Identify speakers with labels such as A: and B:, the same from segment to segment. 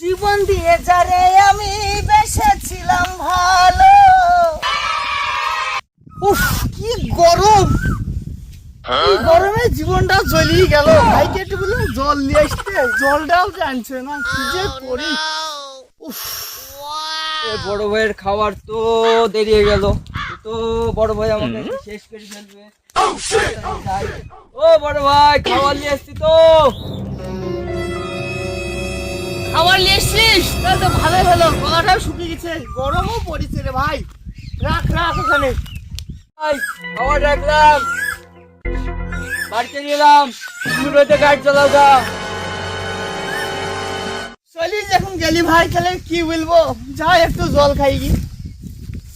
A: জীবন দিয়ে যারে আমি বেসেছিলাম ভালো। উফ কি গরম, এই গরমে জীবনটা জ্বলিয়ে গেল। ভাইকে একটু বললাম জল নিয়ে আসতে, জলটাও জানছে না, কি যে করি। উফ
B: বড় ভাইয়ের খাবার তো দেরি হয়ে গেল, তো বড় ভাই আমাকে শেষ করে ফেলবে। যাই। ও বড় ভাই, খাবার নিয়ে আসছি তো।
A: খাবার নিয়ে এসছিস? তাহলে তো ভালো ভালো, গলাটাও শুকিয়ে গেছে, গরমও পড়েছে রে ভাই। রাখ রাখ ওখানে।
B: ভাই, খাবার রাখলাম, বাড়িতে নিয়ে এলাম, তুমি রোদে গাড়ি চালাও যা।
A: চলিস যখন গেলি ভাই, তাহলে কি বলবো, যা একটু জল খাই গি।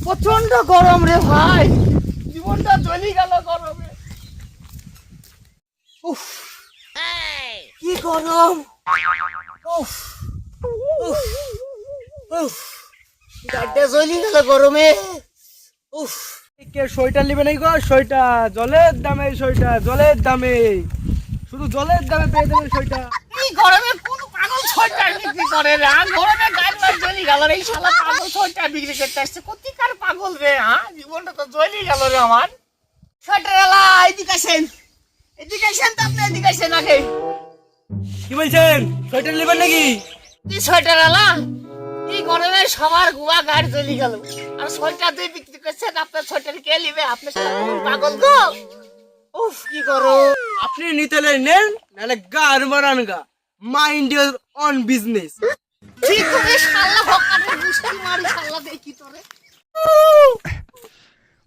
A: প্রচন্ড গরম রে ভাই, জীবনটা জ্বলি গেল গরমে। উফ কি গরম, উফ উফ উফ, গাড়িটা জ্বলি গেল গরমে। উফ
B: কে সোয়েটার নেবে নাই গো? সোয়েটার জলের দামে, সোয়েটার জলের দামে, শুধু জলের দামে পেয়ে যাবেন সোয়েটার।
A: এই গরমে কোন পাগল সোয়েটার বিক্রি করে রে? গরমে গাড়ি বাড়ি জ্বলি গেল রে, এই শালা পাগল সোয়েটার বিক্রি করতে আসছে, কোথিকার পাগল রে? জীবনটা তো জ্বলি গেল রে আমার। সোয়েটার এলা এদিকে আসেন, এদিকে আসেন তো, আপনি এদিকে আসেন আগে।
B: কি বলছেন, সোয়েটার নেবেন নাকি?
A: কি সোয়েটার এলা? এই গরমে সবার গুয়া গাড়ি জ্বলি গেল, আর সোয়েটার দিয়ে বিক্রি করছেন? আপনার সোয়েটার কে নিবে? আপনার শালা কোন পাগল গো? উফ কি গরম।
B: আপনি নিতে নেন, নাহলে গার মারান গা। Mind your on business.
A: ঠিক করে শালা হকারের গুষ্টি মারি, শালা দেখি তোরে।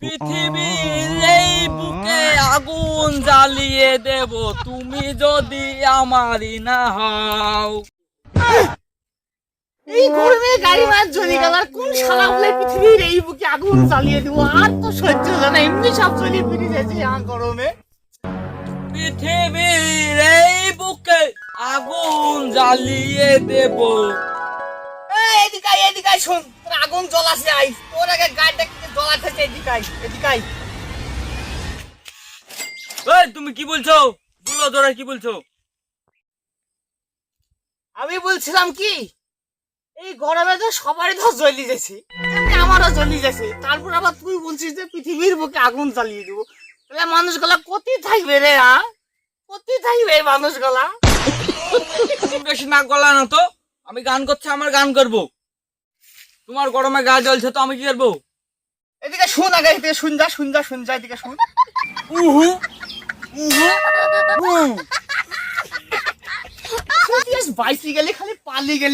B: পৃথিবীর এই বুকে আগুন জ্বালিয়ে দেব, তুমি যদি আমারই না হও।
A: এই গরমে গাড়ি মাছ জ্বলি গেল, আর কোন শালা বলে পৃথিবীর এই বুকে আগুন জ্বালিয়ে দেবো? আর তো সহ্য হলো না, এমনি সব জ্বলিয়ে ফিরে যাচ্ছে গরমে।
B: পৃথিবীর এই বুকে আগুন জ্বালিয়ে দেব।
A: এদিকে আয়, এদিকে আয়, শোন, তোর আগুন জ্বলাছে, আই তোর আগে গাড়িটা কিন্তু জ্বলাতেছে। এদিকে আয়, এদিকে আয়।
B: এই তুমি কি বলছো? বলো তোরা কি বলছো?
A: আমি বলছিলাম কি, এই গরমে তো সবারই তো জ্বলি যাচ্ছে, আমারও জ্বলি যাচ্ছে, তারপর আবার তুই বলছিস যে পৃথিবীর বুকে আগুন জ্বালিয়ে দেবো। তাহলে মানুষগুলা কোথায় থাকবে রে? কোথায় থাকবে এই মানুষগুলা?
B: তুমি বেশি নাক গলা না তো, আমি গান করছি, আমার গান করবো। তোমার গরমে গা জ্বলছে তো আমি কি করবো?
A: এদিকে শুন, আগে এদিকে শুন যা, শুন যা, শুন যা, এদিকে শুন।
B: উহু
A: বাইসি গেলে খালি পালি গেলে